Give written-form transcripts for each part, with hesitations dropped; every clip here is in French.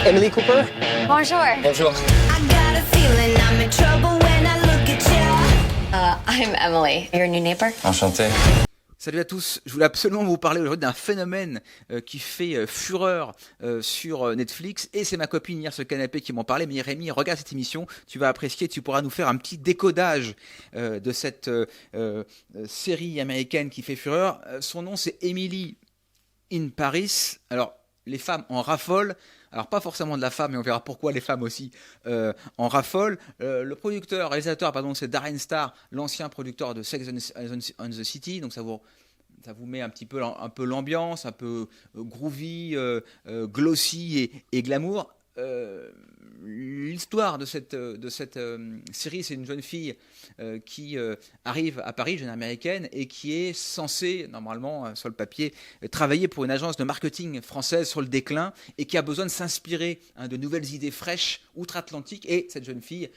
Emily Cooper? Bonjour. Bonjour. I got a feeling I'm in trouble when I look at you. I'm Emily, your new neighbor. Enchanté. Salut à tous, je voulais absolument vous parler aujourd'hui d'un phénomène qui fait fureur sur Netflix, et c'est ma copine hier ce canapé qui m'en parlait. Mais Rémi, regarde cette émission, tu vas apprécier, tu pourras nous faire un petit décodage de cette série américaine qui fait fureur. Son nom c'est Emily in Paris. Alors les femmes en raffolent. Alors pas forcément de la femme, mais on verra pourquoi les femmes aussi en raffolent. Le réalisateur, c'est Darren Star, l'ancien producteur de Sex and the City. Donc ça vous met un peu l'ambiance, un peu groovy, glossy et glamour. L'histoire de cette série, c'est une jeune fille qui arrive à Paris, jeune américaine, et qui est censée, normalement, sur le papier, travailler pour une agence de marketing française sur le déclin, et qui a besoin de s'inspirer de nouvelles idées fraîches outre-Atlantique. Et cette jeune fille,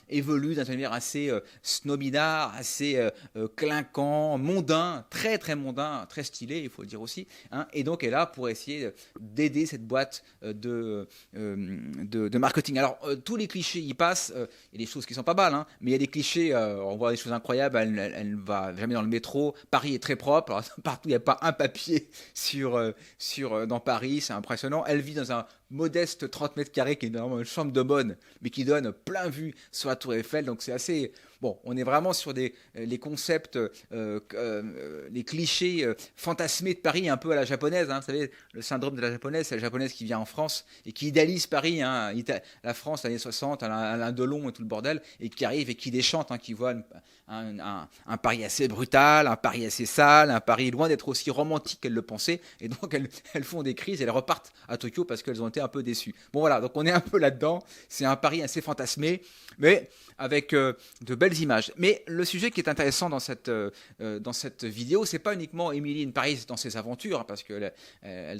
évolue d'un univers assez snobinard, assez clinquant, mondain, très très mondain, très stylé, il faut le dire aussi. Et donc elle est là pour essayer d'aider cette boîte de marketing. Alors tous les clichés y passent, il y a des choses qui sont pas mal, mais il y a des clichés, on voit des choses incroyables. Elle ne va jamais dans le métro, Paris est très propre. Alors, partout il n'y a pas un papier dans Paris, c'est impressionnant. Elle vit dans un modeste 30 mètres carrés qui est normalement une chambre de bonne, mais qui donne plein vue sur la tour Eiffel. Donc c'est assez... Bon, on est vraiment sur les concepts, les clichés fantasmés de Paris, un peu à la japonaise. Vous savez, le syndrome de la japonaise, c'est la japonaise qui vient en France et qui idéalise Paris, la France, années 60, Alain Delon et tout le bordel, et qui arrive et qui déchante, qui voit un Paris assez brutal, un Paris assez sale, un Paris loin d'être aussi romantique qu'elles le pensaient. Et donc, elles font des crises et elles repartent à Tokyo parce qu'elles ont été un peu déçues. Bon, voilà, donc on est un peu là-dedans. C'est un Paris assez fantasmé, mais avec de belles images. Mais le sujet qui est intéressant dans cette vidéo, c'est pas uniquement Emily in Paris dans ses aventures, parce qu'elle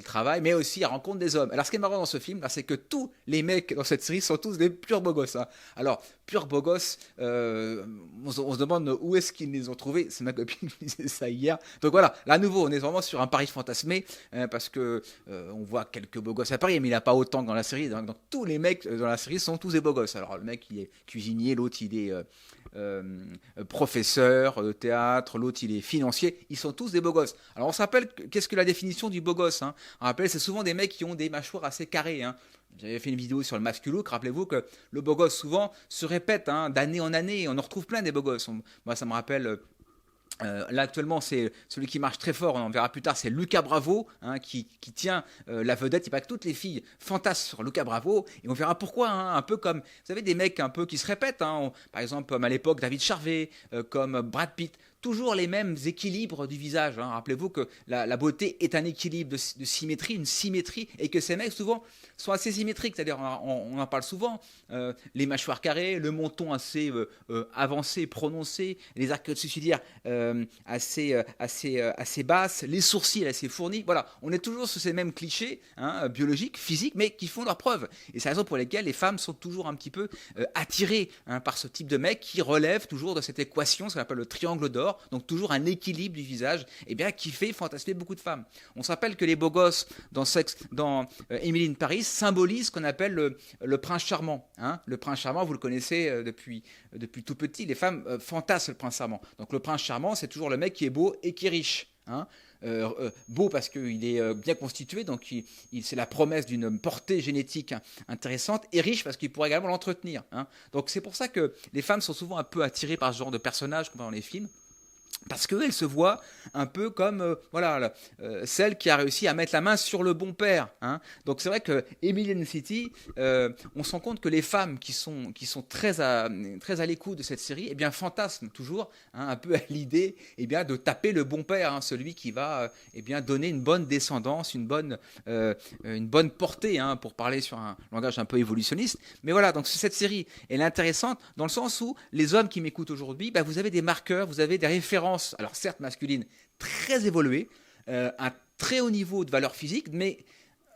travaille, mais aussi elle rencontre des hommes. Alors ce qui est marrant dans ce film, c'est que tous les mecs dans cette série sont tous des purs beaux gosses. Alors, purs beaux gosses, on se demande où est-ce qu'ils les ont trouvés. C'est ma copine qui disait ça hier. Donc voilà, là à nouveau, on est vraiment sur un Paris fantasmé, parce que on voit quelques beaux gosses à Paris, mais il n'y a pas autant que dans la série. Donc tous les mecs dans la série sont tous des beaux gosses. Alors le mec, il est cuisinier, l'autre il est professeur de théâtre, l'autre il est financier, ils sont tous des beaux gosses. Alors on se rappelle, qu'est-ce que la définition du beau gosse, On rappelle, c'est souvent des mecs qui ont des mâchoires assez carrées, J'avais fait une vidéo sur le masculook, rappelez-vous que le beau gosse souvent se répète d'année en année, on en retrouve plein des beaux gosses. Moi ça me rappelle... là actuellement c'est celui qui marche très fort, on en verra plus tard, c'est Lucas Bravo, qui tient la vedette. Il paraît que toutes les filles fantasment sur Lucas Bravo, et on verra pourquoi, un peu comme, vous savez, des mecs un peu qui se répètent, par exemple comme à l'époque David Charvet, comme Brad Pitt. Toujours les mêmes équilibres du visage. Rappelez-vous que la beauté est un équilibre de symétrie, une symétrie, et que ces mecs souvent sont assez symétriques. C'est-à-dire, on en parle souvent, les mâchoires carrées, le menton assez avancé, prononcé, les arcs suicidaires assez basses, les sourcils assez fournis. Voilà, on est toujours sur ces mêmes clichés biologiques, physiques, mais qui font leurs preuves. Et c'est la raison pour laquelle les femmes sont toujours un petit peu attirées par ce type de mec qui relève toujours de cette équation, ce qu'on appelle le triangle d'or. Donc toujours un équilibre du visage, qui fait fantasmer beaucoup de femmes. On se rappelle que les beaux gosses dans Emily in Paris symbolisent ce qu'on appelle le prince charmant. Le prince charmant, vous le connaissez depuis tout petit, les femmes fantasment le prince charmant. Donc le prince charmant, c'est toujours le mec qui est beau et qui est riche. Beau parce qu'il est bien constitué, donc c'est la promesse d'une portée génétique intéressante, et riche parce qu'il pourrait également l'entretenir. Donc c'est pour ça que les femmes sont souvent un peu attirées par ce genre de personnages comme dans les films. Parce qu'elle se voit un peu comme celle qui a réussi à mettre la main sur le bon père. Donc c'est vrai que Emily in City, on se rend compte que les femmes qui sont très à l'écoute de cette série, fantasment toujours un peu à l'idée de taper le bon père, celui qui va donner une bonne descendance, une bonne portée, pour parler sur un langage un peu évolutionniste. Mais voilà, donc cette série, elle est intéressante dans le sens où les hommes qui m'écoutent aujourd'hui, vous avez des marqueurs, vous avez des références, alors certes masculines, très évoluées, un très haut niveau de valeur physique, mais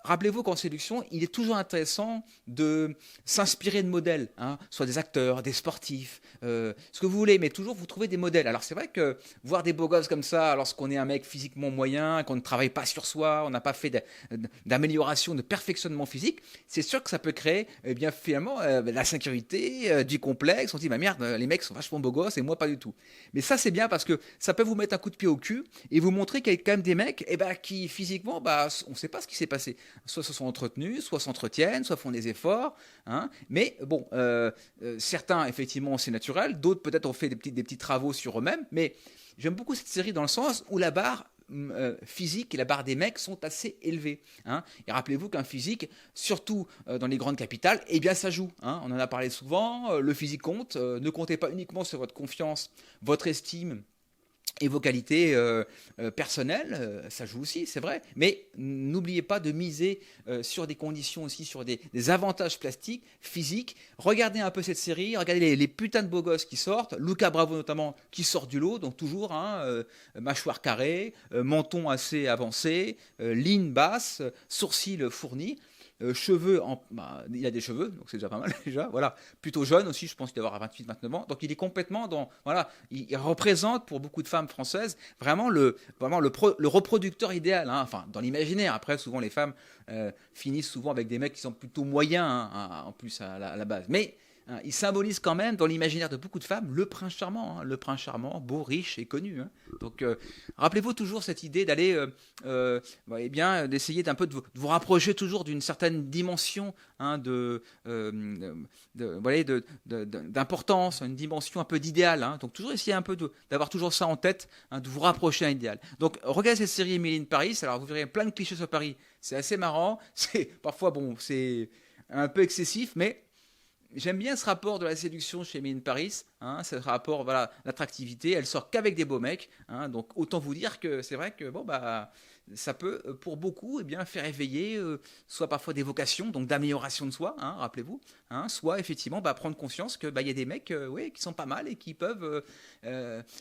rappelez-vous qu'en séduction, il est toujours intéressant de s'inspirer de modèles, hein, soit des acteurs, des sportifs, ce que vous voulez, mais toujours vous trouvez des modèles. Alors c'est vrai que voir des beaux gosses comme ça, lorsqu'on est un mec physiquement moyen, qu'on ne travaille pas sur soi, on n'a pas fait d'amélioration, de perfectionnement physique, c'est sûr que ça peut créer eh bien, finalement la sécurité, du complexe. On se dit, bah merde, les mecs sont vachement beaux gosses et moi pas du tout. Mais ça c'est bien parce que ça peut vous mettre un coup de pied au cul et vous montrer qu'il y a quand même des mecs qui physiquement, on ne sait pas ce qui s'est passé. Soit se sont entretenus, soit s'entretiennent, soit font des efforts. Hein. Mais bon, certains, effectivement, c'est naturel. D'autres, peut-être, ont fait des petits travaux sur eux-mêmes. Mais j'aime beaucoup cette série dans le sens où la barre physique et la barre des mecs sont assez élevées. Hein. Et rappelez-vous qu'un physique, surtout dans les grandes capitales, eh bien ça joue. Hein. On en a parlé souvent, le physique compte. Ne comptez pas uniquement sur votre confiance, votre estime et vos qualités personnelles, ça joue aussi, c'est vrai. Mais n'oubliez pas de miser sur des conditions aussi, sur des avantages plastiques, physiques. Regardez un peu cette série, regardez les putains de beaux gosses qui sortent. Luca Bravo notamment, qui sort du lot, donc toujours mâchoire carrée, menton assez avancé, ligne basse, sourcils fournis. Cheveux, il a des cheveux, donc c'est déjà pas mal déjà. Voilà, plutôt jeune aussi, je pense qu'il doit avoir 28-29 ans. Donc il est complètement il représente pour beaucoup de femmes françaises vraiment le reproducteur idéal. Hein. Enfin, dans l'imaginaire. Après, souvent les femmes finissent souvent avec des mecs qui sont plutôt moyens en plus à la base. Mais il symbolise quand même dans l'imaginaire de beaucoup de femmes le prince charmant, hein, le prince charmant, beau, riche et connu. Hein. Donc rappelez-vous toujours cette idée d'aller, d'essayer d'un peu de vous rapprocher toujours d'une certaine dimension hein, d'importance, une dimension un peu d'idéal. Hein. Donc toujours essayer un peu d'avoir toujours ça en tête, hein, de vous rapprocher d'un idéal. Donc regardez cette série Emily in Paris. Alors vous verrez plein de clichés sur Paris. C'est assez marrant. C'est parfois c'est un peu excessif, mais j'aime bien ce rapport de la séduction chez Emily in Paris, hein, ce rapport, l'attractivité. Elle sort qu'avec des beaux mecs, hein, donc autant vous dire que c'est vrai que ça peut pour beaucoup faire éveiller soit parfois des vocations, donc d'amélioration de soi, hein, rappelez-vous, hein, soit effectivement prendre conscience que y a des mecs qui sont pas mal et qui peuvent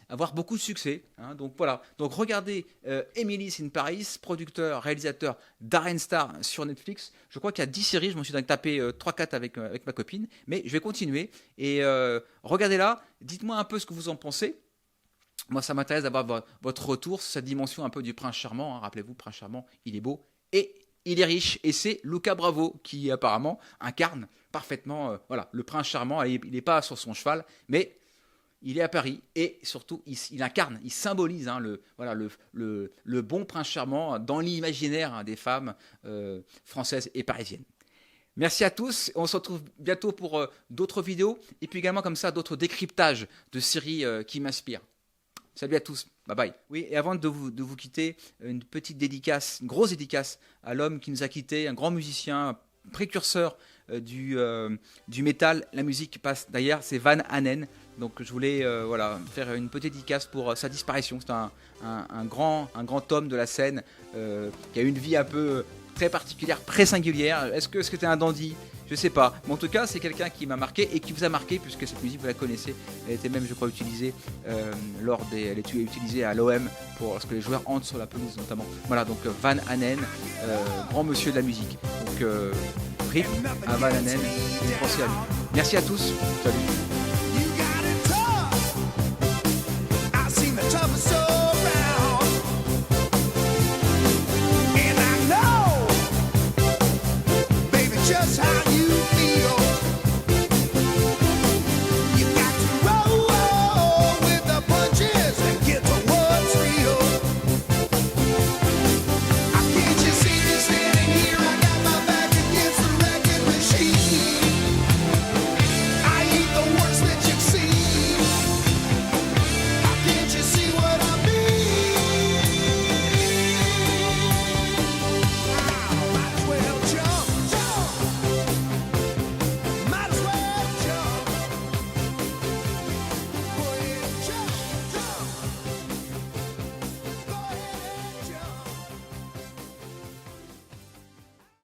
avoir beaucoup de succès. Hein, donc voilà, donc regardez Emily in Paris, producteur, réalisateur Darren Star sur Netflix. Je crois qu'il y a 10 séries, je m'en suis tapé 3-4 avec ma copine, mais je vais continuer et regardez-la, dites-moi un peu ce que vous en pensez. Moi, ça m'intéresse d'avoir votre retour sur cette dimension un peu du prince charmant. Hein. Rappelez-vous, prince charmant, il est beau et il est riche. Et c'est Luca Bravo qui, apparemment, incarne parfaitement le prince charmant. Il n'est pas sur son cheval, mais il est à Paris. Et surtout, il incarne, il symbolise hein, le bon prince charmant dans l'imaginaire hein, des femmes françaises et parisiennes. Merci à tous. On se retrouve bientôt pour d'autres vidéos. Et puis également, comme ça, d'autres décryptages de séries qui m'inspirent. Salut à tous, bye bye. Oui, et avant de vous quitter, une petite dédicace, une grosse dédicace à l'homme qui nous a quittés, un grand musicien, précurseur du métal. La musique passe d'ailleurs, c'est Van Hanen. Donc je voulais faire une petite dédicace pour sa disparition. C'est un grand homme de la scène qui a eu une vie un peu très particulière, très singulière. Est-ce que c'était un dandy ? Je sais pas, mais en tout cas c'est quelqu'un qui m'a marqué et qui vous a marqué puisque cette musique vous la connaissez. Elle était même je crois utilisée elle est utilisée à l'OM pour lorsque les joueurs entrent sur la pelouse notamment. Voilà donc Van Hanen, grand monsieur de la musique. Donc RIP à Van Hanen, pensez à lui. Merci à tous, salut. Just how you